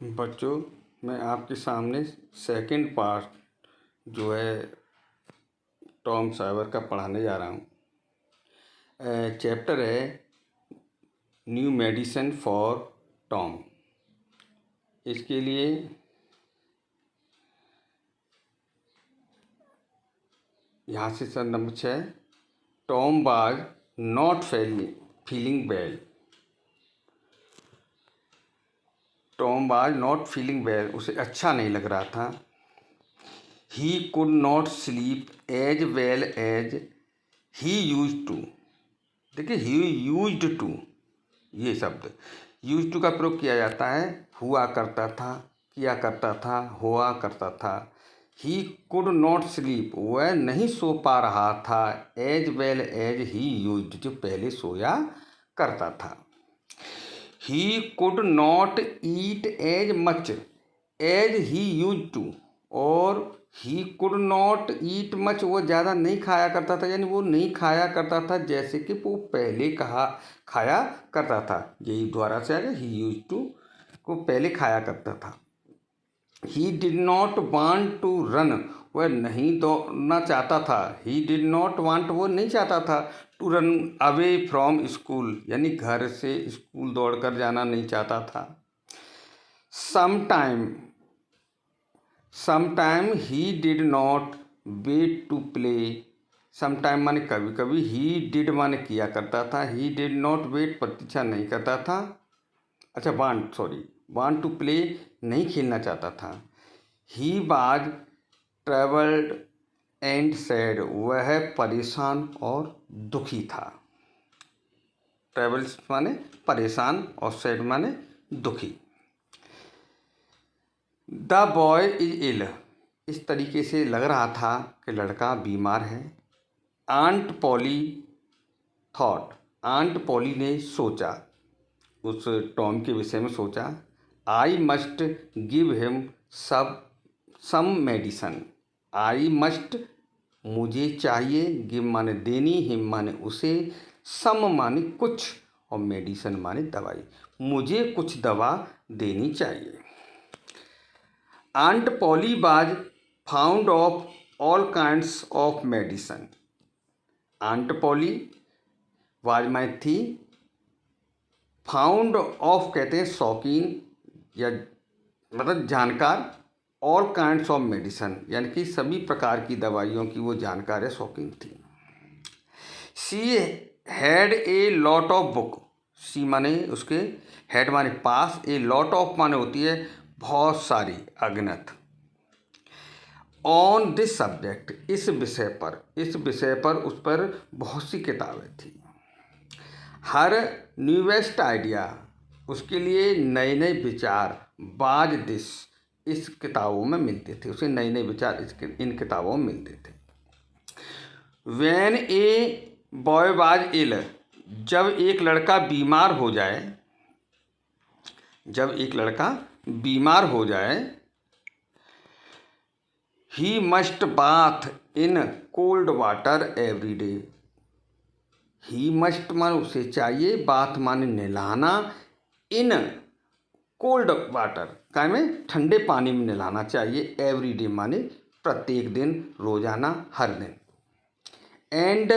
बच्चों, मैं आपके सामने सेकंड पार्ट जो है टॉम सॉयर का पढ़ाने जा रहा हूँ। चैप्टर है न्यू मेडिसिन फॉर टॉम। इसके लिए यहाँ से sir number 6, Tom was not feeling well. Tom was not feeling well, उसे अच्छा नहीं लग रहा था। He could not sleep as well as he use to. देखिए, ही यूज्ड टू, ये शब्द यूज टू का प्रयोग किया जाता है। हुआ करता था, किया करता था, हुआ करता था। ही कुड नॉट स्लीप, वह नहीं सो पा रहा था as well as he used, जो पहले सोया करता था। He could not eat as much as he use to, और he could not eat much, वो ज़्यादा नहीं खाया करता था, यानी वो नहीं खाया करता था जैसे कि वो पहले खाया करता था। यही द्वारा से आ गया, ही यूज टू को पहले खाया करता था। He did not want to run, वह नहीं दौड़ना चाहता था। ही डिड नॉट वांट, वो नहीं चाहता था to run away from school, यानी घर से स्कूल दौड़कर जाना नहीं चाहता था। Sometime he did not wait to play. Sometime माने कभी कभी, ही डिड माने किया करता था, ही डिड नॉट वेट प्रतीक्षा नहीं करता था। अच्छा, वांट टू प्ले नहीं खेलना चाहता था। He was travelled and sad, वह परेशान और दुखी था। ट्रेवल्स माने परेशान और सैड माने दुखी। द बॉय इज इल, इस तरीके से लग रहा था कि लड़का बीमार है। Aunt Polly thought, aunt Polly ने सोचा, उस टॉम के विषय में सोचा। I must give him some medicine. I must मुझे चाहिए, गिव माने देनी, हिम माने उसे, सम माने कुछ, और मेडिसन माने दवाई। मुझे कुछ दवा देनी चाहिए। Aunt Polly was found of all kinds of medicine. Aunt Polly was माने थी, फाउंड ऑफ कहते हैं शौकीन या मतलब जानकार, ऑल काइंड्स ऑफ मेडिसन यानी कि सभी प्रकार की दवाइयों की वो जानकार या शौकीन थी। She had a lot of book, सी माने उसके, हैड माने पास, ए लॉट ऑफ माने होती है बहुत सारी, अगणित। ऑन दिस सब्जेक्ट, इस विषय पर उस पर बहुत सी किताबें थी। हर न्यूवेस्ट आइडिया, उसके लिए नए नए विचार, बाज दिस, इस किताबों में मिलते थे। उसे नए नए विचार इन किताबों में मिलते थे। When a boy was ill, जब एक लड़का बीमार हो जाए, he must bath in cold water every day. He must माने उसे चाहिए, बाथ माने नहलाना, इन कोल्ड वाटर का में ठंडे पानी में नहलाना चाहिए, एवरी डे माने प्रत्येक दिन, रोजाना, हर दिन। एंड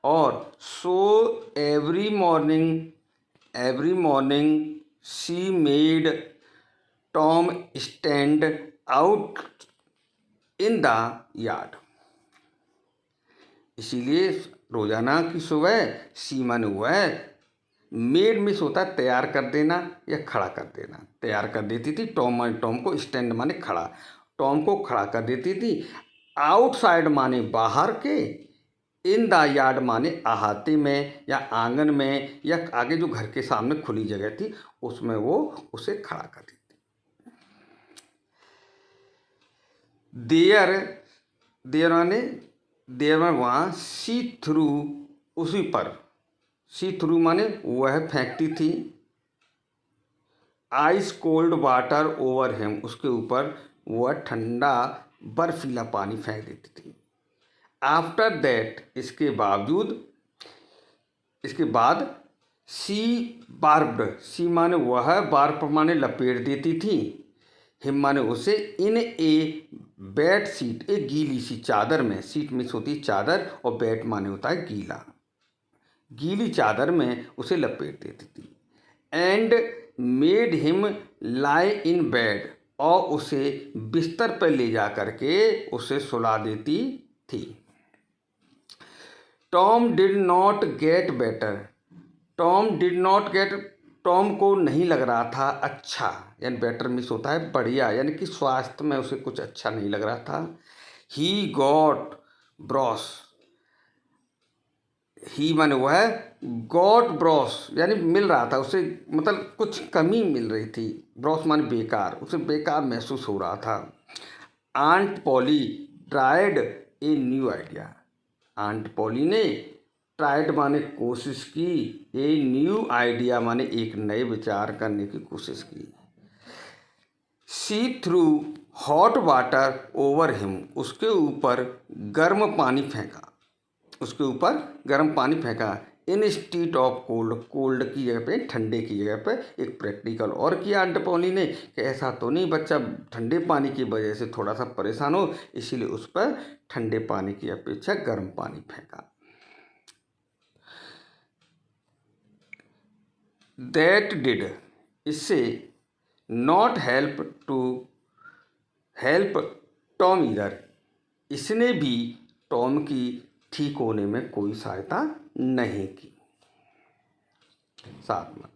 और so every morning she made Tom stand out in the yard. इसीलिए रोजाना की सुबह, सी माने हुआ है, मेड मिस होता है तैयार कर देना या खड़ा कर देना, तैयार कर देती थी। टॉम को, स्टैंड माने खड़ा, टॉम को खड़ा कर देती थी। आउटसाइड माने बाहर के, इन द यार्ड माने अहाते में या आंगन में या आगे जो घर के सामने खुली जगह थी उसमें वो उसे खड़ा कर देती। देयर में वहाँ, सी थ्रू उसी पर, सी थ्रू माने वह फेंकती थी, ice cold water over him, उसके ऊपर वह ठंडा बर्फीला पानी फेंक देती थी। आफ्टर दैट, इसके बाद सी बार्ब्ड, सी माने वह, बार्ब माने लपेट देती थी, हिम माने उसे, इन ए बेड सीट, एक गीली सी चादर में, सीट मिस होती है चादर, और बेड माने होता है गीला, गीली चादर में उसे लपेट देती थी। And made him lie in bed, और उसे बिस्तर पर ले जा करके उसे सुला देती थी। Tom did not get better, Tom did not gate, Tom को नहीं लग रहा था अच्छा, यानी बेटर मिस होता है बढ़िया, यानी कि स्वास्थ्य में उसे कुछ अच्छा नहीं लग रहा था। ही गॉट ब्रॉस, ही माने वह, गॉट ब्रॉस यानी मिल रहा था उसे, मतलब कुछ कमी मिल रही थी, ब्रॉस माने बेकार, उसे बेकार महसूस हो रहा था। Aunt Polly tried a new idea, aunt Polly ने ट्राइड माने कोशिश की, ए न्यू आइडिया माने एक नए विचार करने की कोशिश की। She threw hot water over him, उसके ऊपर गर्म पानी फेंका, उसके ऊपर गर्म पानी फेंका। इन स्टीट ऑफ कोल्ड, कोल्ड की जगह पे, ठंडे की जगह पे एक प्रैक्टिकल और किया आंट पॉली ने कि ऐसा तो नहीं बच्चा ठंडे पानी की वजह से थोड़ा सा परेशान हो, इसीलिए उस पर ठंडे पानी की अपेक्षा गर्म पानी फेंका। दैट डिड, इससे नॉट हेल्प टॉम ईदर, इसने भी टॉम की ठीक होने में कोई सहायता नहीं की। साथ में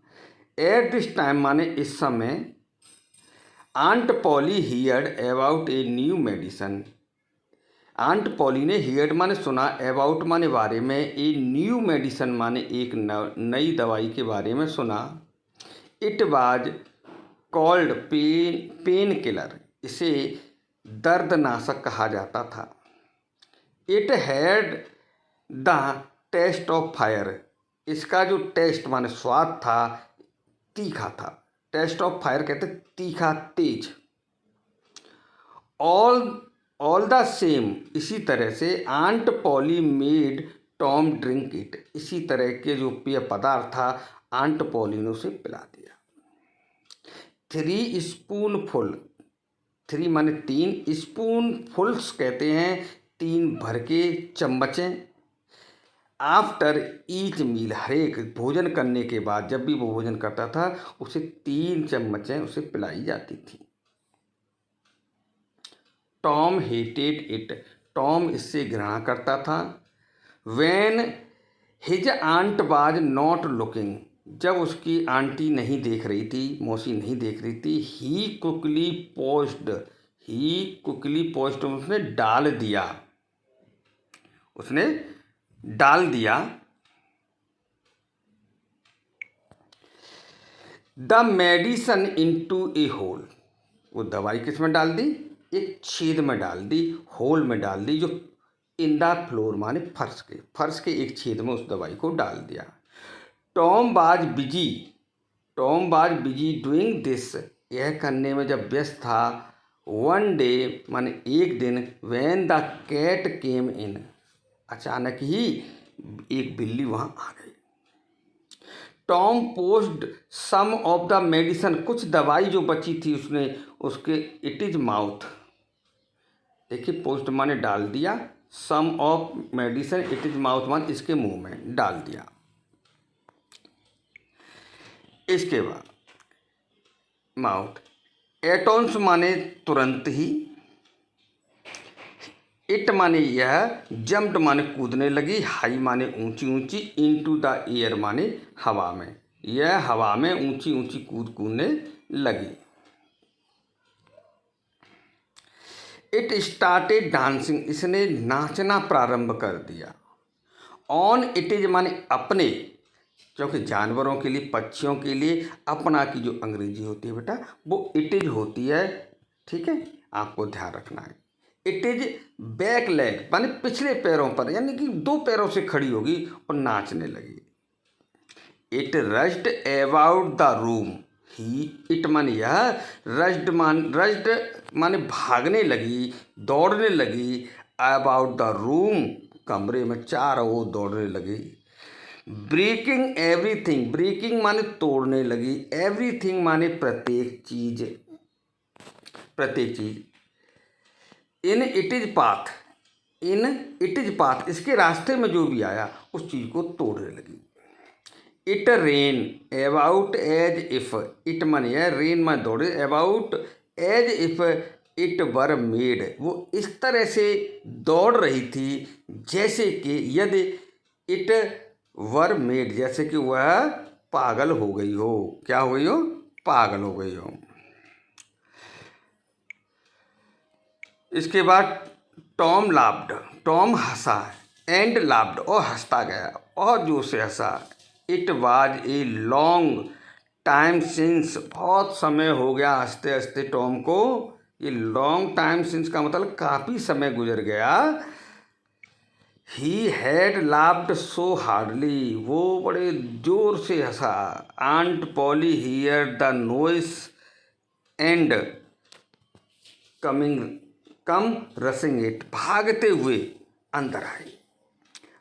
एट दिस टाइम माने इस समय, aunt Polly heard about a new medicine, aunt Polly ने हियर्ड माने सुना, अबाउट माने बारे में, ए न्यू मेडिसन माने एक नई दवाई के बारे में सुना। It was called pain killer, इसे दर्दनाशक कहा जाता था। It had the taste of fire, इसका जो टेस्ट माने स्वाद था तीखा था, टेस्ट ऑफ फायर कहते तीखा तेज। ऑल द सेम, इसी तरह से aunt Polly made Tom drink it, इसी तरह के जो पेय पदार्थ था आंट पॉली ने उसे पिला दिया। 3 स्पूनफुल, 3 माने 3, स्पूनफुल्स कहते हैं 3 भर के चम्मचें। आफ्टर ईच मील, हर एक भोजन करने के बाद, जब भी वो भोजन करता था उसे 3 चम्मचें उसे पिलाई जाती थी। टॉम हेटेड इट, टॉम इससे घृणा करता था। When his aunt was not looking, जब उसकी आंटी नहीं देख रही थी, मौसी नहीं देख रही थी, ही कुकली पोस्ट, उसने डाल दिया, उसने डाल दिया। The medicine into a hole, वो दवाई किस में डाल दी, एक छेद में डाल दी, होल में डाल दी, जो इन द फ्लोर माने फर्श के एक छेद में उस दवाई को डाल दिया। टॉम बाज बिजी डूइंग दिस, यह करने में जब व्यस्त था। वन डे माने एक दिन, when the cat came in, अचानक ही एक बिल्ली वहाँ आ गई। Tom poured some of the medicine, कुछ दवाई जो बची थी उसने उसके इट इज माउथ, देखिए पोस्ट माने डाल दिया, some of medicine it is mouth माने इसके मुंह में डाल दिया। इसके बाद माउथ, एटॉन्स माने तुरंत ही, इट माने यह, जम्प्ड माने कूदने लगी, हाई माने ऊंची ऊंची, इनटू द एयर माने हवा में, यह हवा में ऊंची ऊंची कूदने लगी। इट स्टार्टेड डांसिंग, इसने नाचना प्रारंभ कर दिया। ऑन इट इज माने अपने, क्योंकि जानवरों के लिए, पक्षियों के लिए अपना की जो अंग्रेजी होती है बेटा वो इट इज होती है, ठीक है, आपको ध्यान रखना है। इट इज बैक लेग माने पिछले पैरों पर, यानी कि 2 पैरों से खड़ी होगी और नाचने लगी। It rushed about the room, he it माने यह, रश्ड माने भागने लगी, दौड़ने लगी, अबाउट द रूम कमरे में चारों ओर दौड़ने लगी। ब्रेकिंग एवरीथिंग, ब्रेकिंग माने तोड़ने लगी, एवरीथिंग माने प्रत्येक चीज, प्रत्येक चीज। In it is path, in it is path, इसके रास्ते में जो भी आया उस चीज को तोड़ने लगी। It ran about as if, it माने है, रेन माने दौड़े, about as if it were mad, वो इस तरह से दौड़ रही थी जैसे कि यदि इट वर मेड, जैसे कि वह पागल हो गई हो। क्या हो गई हो? पागल हो गई हो। इसके बाद टॉम लाफ्ड, टॉम हंसा, एंड लाफ्ड और हंसता गया और जोर से हंसा। It was a long time since, बहुत समय हो गया हंसते हंसते टॉम को। ये लॉन्ग टाइम सिंस का मतलब काफ़ी समय गुजर गया। He had laughed so hardly, वो बड़े जोर से हंसा। Aunt Polly hear the noise and come rushing it, भागते हुए अंदर आई।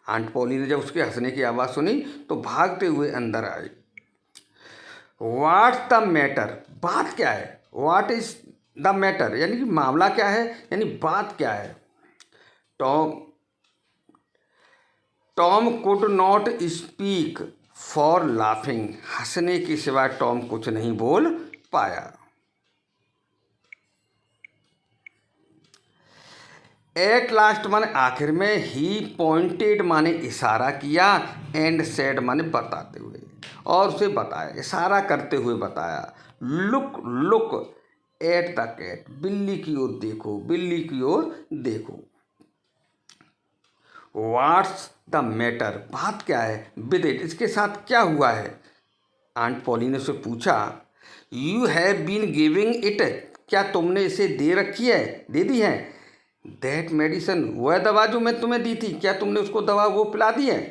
आंट पॉली ने जब उसके हंसने की आवाज़ सुनी तो भागते हुए अंदर आई। व्हाट्स द मैटर, बात क्या है? व्हाट इज द मैटर यानी कि मामला क्या है, यानी बात क्या है। Tom could not speak for laughing, हंसने के सिवा टॉम कुछ नहीं बोल पाया। एट लास्ट माने आखिर में, ही पॉइंटेड माने इशारा किया, एंड सेड माने बताते हुए, और उसे बताया, इशारा करते हुए बताया। Look look at the cat, बिल्ली की ओर देखो, बिल्ली की ओर देखो। व्हाट्स द मैटर, बात क्या है, विद इट, इसके साथ क्या हुआ है। आंट पॉली ने उससे पूछा। You have been giving it, क्या तुमने इसे दे रखी है, दे दी है। दैट मेडिसन, वह दवा जो मैं तुम्हें दी थी, क्या तुमने उसको दवा वो पिला दी है।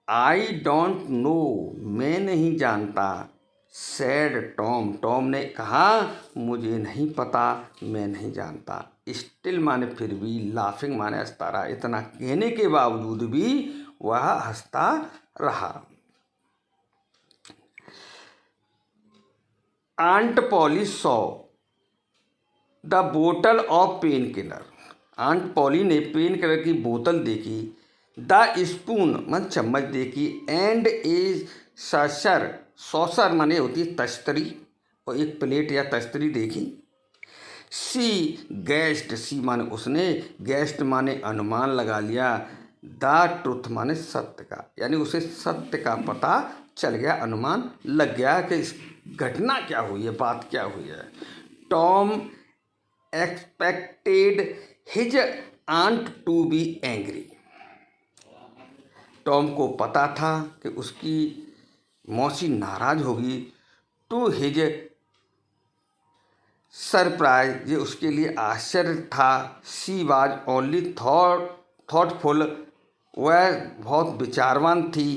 आई डोंट नो, मैं नहीं जानता। सैड टॉम, टॉम ने कहा मुझे नहीं पता, मैं नहीं जानता। स्टिल माने फिर भी, लाफिंग माने हंसता रहा, इतना कहने के बावजूद भी वह हंसता रहा। आंट पॉली सॉ द बोतल of pain killer, aunt Polly ने पेन किलर की बोतल देखी। द स्पून मन चम्मच देखी। एंड ए सॉसर, सॉसर माने होती है तस्तरी, और एक प्लेट या तस्तरी देखी। सी गेस्ट, सी माने उसने, गेस्ट माने अनुमान लगा लिया। द ट्रुथ माने सत्य का, यानी उसे सत्य का पता चल गया, अनुमान लग गया कि इस घटना क्या हुई है, बात क्या हुई है। Tom expected his aunt to be angry, Tom को पता था कि उसकी मौसी नाराज होगी। टू हिज सरप्राइज, ये उसके लिए आश्चर्य था। सी वाज ओनली थॉटफुल, वह बहुत विचारवान थी।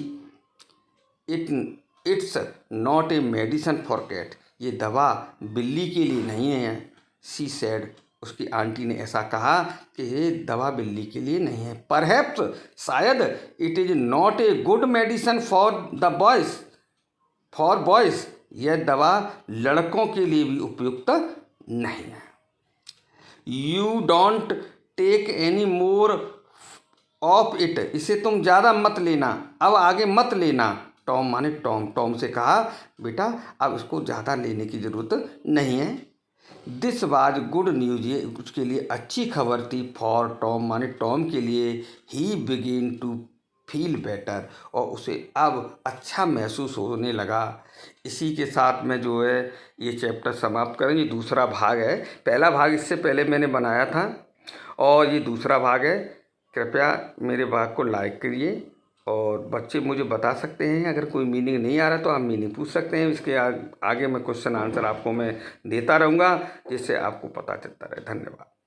It's not a medicine for cat, ये दवा बिल्ली के लिए नहीं है। सी सेड, उसकी आंटी ने ऐसा कहा कि ये दवा बिल्ली के लिए नहीं है। परहैप्स, शायद, it is not a good medicine for the boys, for boys, यह दवा लड़कों के लिए भी उपयुक्त नहीं है। You don't take any more of it, इसे तुम ज़्यादा मत लेना, अब आगे मत लेना। टॉम माने टॉम, टॉम से कहा बेटा अब इसको ज़्यादा लेने की ज़रूरत नहीं है। दिस वाज गुड न्यूज, ये उसके लिए अच्छी खबर थी। फॉर टॉम माने टॉम के लिए। ही बिगिन टू फील बेटर, और उसे अब अच्छा महसूस होने लगा। इसी के साथ में जो है ये चैप्टर समाप्त करें। ये दूसरा भाग है, पहला भाग इससे पहले मैंने बनाया था और ये दूसरा भाग है। कृपया मेरे भाग को लाइक करिए, और बच्चे मुझे बता सकते हैं अगर कोई मीनिंग नहीं आ रहा तो आप मीनिंग पूछ सकते हैं। इसके आगे मैं क्वेश्चन आंसर आपको मैं देता रहूँगा जिससे आपको पता चलता रहे। धन्यवाद।